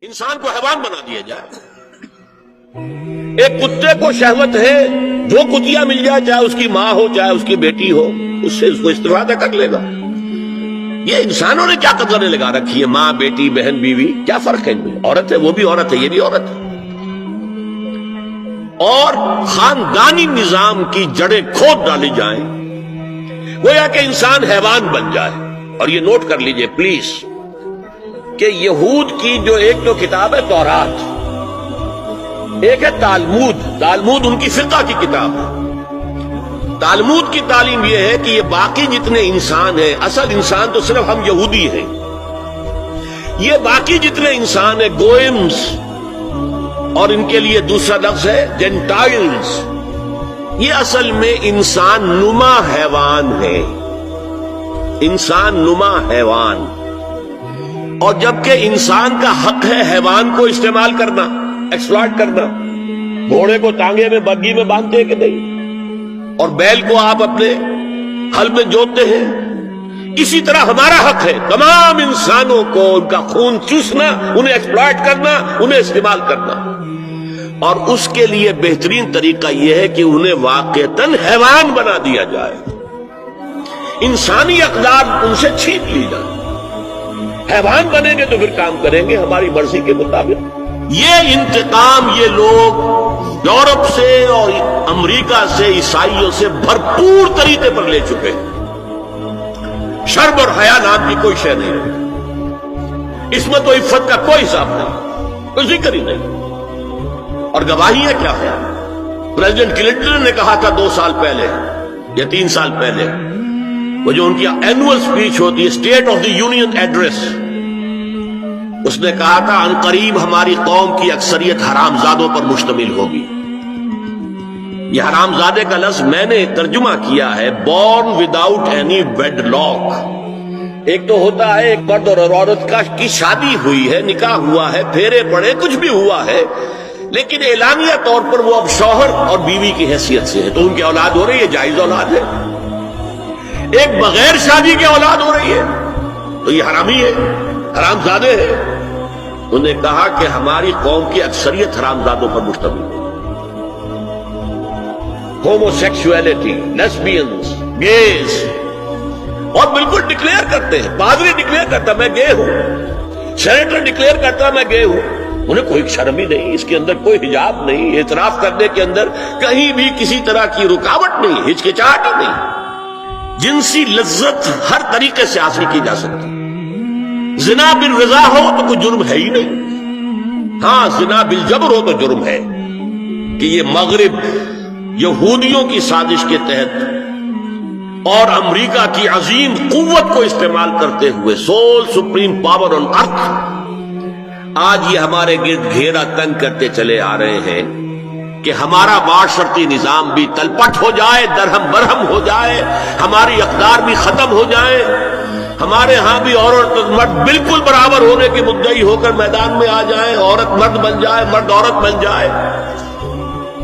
انسان کو حیوان بنا دیا جائے. ایک کتے کو شہوت ہے جو کتیا مل جائے، چاہے اس کی ماں ہو چاہے اس کی بیٹی ہو، اس سے اس کو استفادہ کر لے گا. یہ انسانوں نے کیا قدریں لگا رکھی ہے؟ ماں، بیٹی، بہن، بیوی، کیا فرق ہے ان میں؟ عورت ہے وہ بھی عورت ہے، یہ بھی عورت ہے. اور خاندانی نظام کی جڑیں کھود ڈالی جائیں، گویا کہ انسان حیوان بن جائے. اور یہ نوٹ کر لیجئے پلیز کہ یہود کی جو ایک تو کتاب ہے تورات، ایک ہے تالمود. تالمود ان کی فقہ کی کتاب ہے. تالمود کی تعلیم یہ ہے کہ یہ باقی جتنے انسان ہیں، اصل انسان تو صرف ہم یہودی ہیں، یہ باقی جتنے انسان ہیں گوئمز، اور ان کے لیے دوسرا لفظ ہے جینٹائلز، یہ اصل میں انسان نما حیوان ہے. انسان نما حیوان. اور جبکہ انسان کا حق ہے حیوان کو استعمال کرنا، ایکسپلائٹ کرنا. گھوڑے کو ٹانگے میں بگی میں باندھتے ہیں کہ نہیں، اور بیل کو آپ اپنے ہل میں جوتتے ہیں. اسی طرح ہمارا حق ہے تمام انسانوں کو ان کا خون چوسنا، انہیں ایکسپلائٹ کرنا، انہیں استعمال کرنا. اور اس کے لیے بہترین طریقہ یہ ہے کہ انہیں واقعتاً حیوان بنا دیا جائے، انسانی اقدار ان سے چھین لی جائے. حیوان بنیں گے تو پھر کام کریں گے ہماری مرضی کے مطابق. یہ انتقام یہ لوگ یورپ سے اور امریکہ سے، عیسائیوں سے بھرپور طریقے پر لے چکے ہیں. شرم اور حیا نام کی کوئی شے نہیں رہی، عصمت و عفت کا کوئی حساب نہیں، کوئی ذکر ہی نہیں. اور گواہی ہے کیا ہے؟ پریزیڈنٹ کلنٹن نے کہا تھا 2 سال پہلے یا 3 سال پہلے، وہ جو ان کی اینوئل سپیچ ہوتی ہے، state of the union address, اس نے کہا تھا ان قریب ہماری قوم کی اکثریت حرامزادوں پر مشتمل ہوگی. یہ حرامزادے کا لفظ میں نے ترجمہ کیا ہے born without any wedlock. ایک تو ہوتا ہے ایک مرد اور عورت کی شادی ہوئی ہے، نکاح ہوا ہے، پھیرے پڑے، کچھ بھی ہوا ہے، لیکن اعلانیہ طور پر وہ اب شوہر اور بیوی کی حیثیت سے ہے، تو ان کی اولاد ہو رہی ہے، جائز اولاد ہے. ایک بغیر شادی کی اولاد ہو رہی ہے تو یہ حرامی ہے، حرامزادے ہے. انہوں نے کہا کہ ہماری قوم کی اکثریت حرامزادوں پر مشتمل ہے. ہومو سیکسولیٹی، لیسبینز، گیز، اور بالکل ڈکلیئر کرتے ہیں. پادری ڈکلیئر کرتا میں گے ہوں، سینیٹر ڈکلیئر کرتا میں گے ہوں. انہیں کوئی شرم ہی نہیں، اس کے اندر کوئی حجاب نہیں، اعتراف کرنے کے اندر کہیں بھی کسی طرح کی رکاوٹ نہیں، ہچکچاہٹ ہی نہیں. جنسی لذت ہر طریقے سے حاصل کی جا سکتی. زنا بالرضا ہو تو کوئی جرم ہے ہی نہیں. ہاں زنا بالجبر ہو تو جرم ہے. کہ یہ مغرب یہودیوں کی سازش کے تحت اور امریکہ کی عظیم قوت کو استعمال کرتے ہوئے، سول سپریم پاور آن ارتھ، آج یہ ہمارے گرد گھیرا تنگ کرتے چلے آ رہے ہیں کہ ہمارا معاشرتی نظام بھی تلپٹ ہو جائے، درہم برہم ہو جائے، ہماری اقدار بھی ختم ہو جائے، ہمارے ہاں بھی عورت اور مرد بالکل برابر ہونے کے مدعی ہو کر میدان میں آ جائیں، عورت مرد بن جائے، مرد عورت بن جائے،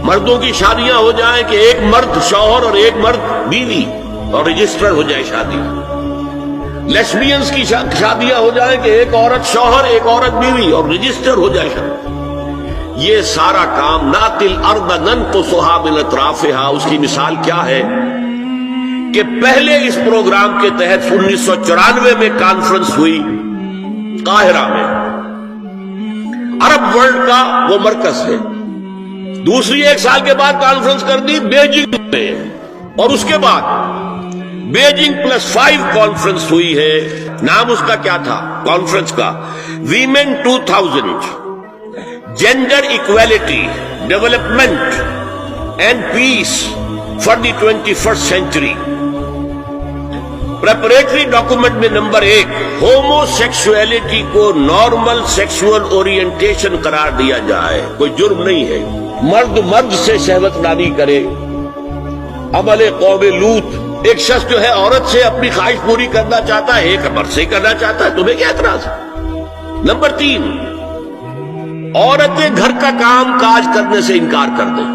مردوں کی شادیاں ہو جائیں کہ ایک مرد شوہر اور ایک مرد بیوی اور رجسٹر ہو جائے شادی. لیسبینز کی شادیاں ہو جائیں کہ ایک عورت شوہر ایک عورت بیوی اور رجسٹر ہو جائے شادی. یہ سارا کام ناقل ارض ننقصھا من اطرافھا. اس کی مثال کیا ہے کہ پہلے اس پروگرام کے تحت 1994 میں کانفرنس ہوئی قاہرہ میں، عرب ورلڈ کا وہ مرکز ہے. دوسری 1 سال کے بعد کانفرنس کر دی بیجنگ میں، اور اس کے بعد بیجنگ +5 کانفرنس ہوئی ہے. نام اس کا کیا تھا کانفرنس کا؟ Women 2000، gender equality, development and peace for the 21st century. Preparatory document میں نمبر 1 ہومو سیکسولیٹی کو نارمل سیکسول اورینٹیشن قرار دیا جائے. کوئی جرم نہیں ہے. مرد مرد سے شہوت نانی کرے. عمل قوم لوط، ایک شخص جو ہے عورت سے اپنی خواہش پوری کرنا چاہتا ہے، ایک مرد سے کرنا چاہتا ہے، تمہیں کیا اعتراض ہے؟ نمبر 3 عورتیں گھر کا کام کاج کرنے سے انکار کر دیں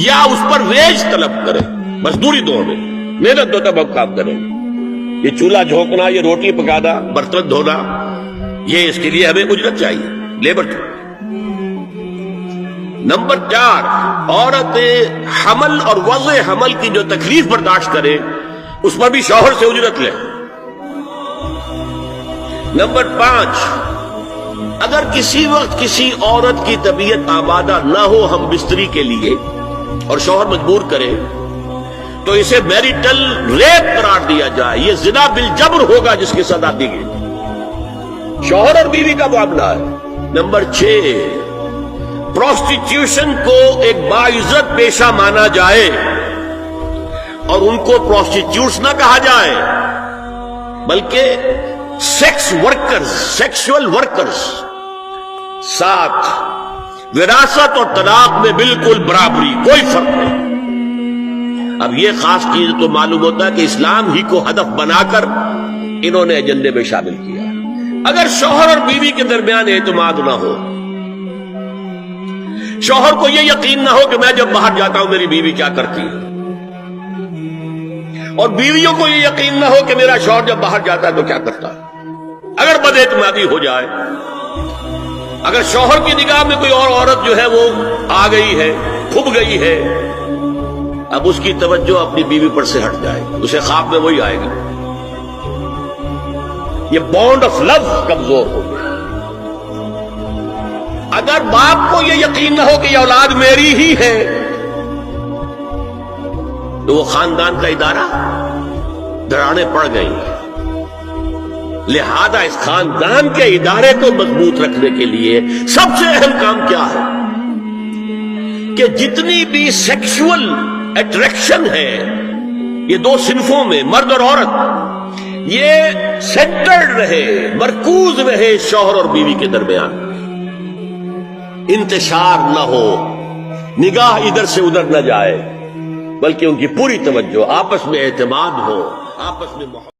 یا اس پر ویج طلب کریں، مزدوری دو ہمیں، محنت دو تب ہم کام کریں. یہ چولہا جھونکنا، یہ روٹی پکانا، برتن دھونا، یہ اس کے لیے ہمیں اجرت چاہیے، لیبر کی۔ نمبر 4، عورت حمل اور وضع حمل کی جو تکلیف برداشت کرے اس پر بھی شوہر سے اجرت لے۔ نمبر 5، اگر کسی وقت کسی عورت کی طبیعت آمادہ نہ ہو ہم بستری کے لیے اور شوہر مجبور کرے تو اسے میریٹل ریپ قرار دیا جائے، یہ زنا بالجبر ہوگا جس کی سزا دی گئی، شوہر اور بیوی کا معاملہ ہے۔ نمبر 6، پروسٹیٹیوشن کو ایک باعزت پیشہ مانا جائے اور ان کو پروسٹیٹیوٹس نہ کہا جائے بلکہ سیکس ورکرز، سیکسول ورکرز۔ 7، وراثت اور طلاق میں بالکل برابری، کوئی فرق نہیں۔ اب یہ خاص چیز تو معلوم ہوتا ہے کہ اسلام ہی کو ہدف بنا کر انہوں نے ایجنڈے میں شامل کیا۔ اگر شوہر اور بیوی کے درمیان اعتماد نہ ہو، شوہر کو یہ یقین نہ ہو کہ میں جب باہر جاتا ہوں میری بیوی کیا کرتی ہے، اور بیویوں کو یہ یقین نہ ہو کہ میرا شوہر جب باہر جاتا ہے تو کیا کرتا ہے، اگر بد اعتمادی ہو جائے، اگر شوہر کی نگاہ میں کوئی اور عورت جو ہے وہ آ گئی ہے، کھب گئی ہے، اب اس کی توجہ اپنی بیوی پر سے ہٹ جائے، اسے خواب میں وہی آئے گی، یہ بانڈ آف لو کمزور ہو گیا۔ اگر باپ کو یہ یقین نہ ہو کہ یہ اولاد میری ہی ہے تو وہ خاندان کا ادارہ دراڑیں پڑ گئی۔ لہذا اس خاندان کے ادارے کو مضبوط رکھنے کے لیے سب سے اہم کام کیا ہے کہ جتنی بھی سیکشول اٹریکشن ہے یہ دو صنفوں میں، مرد اور عورت، یہ سینٹرڈ رہے، مرکوز رہے شوہر اور بیوی کے درمیان، انتشار نہ ہو، نگاہ ادھر سے ادھر نہ جائے، بلکہ ان کی پوری توجہ، آپس میں اعتماد ہو، آپس میں محبت۔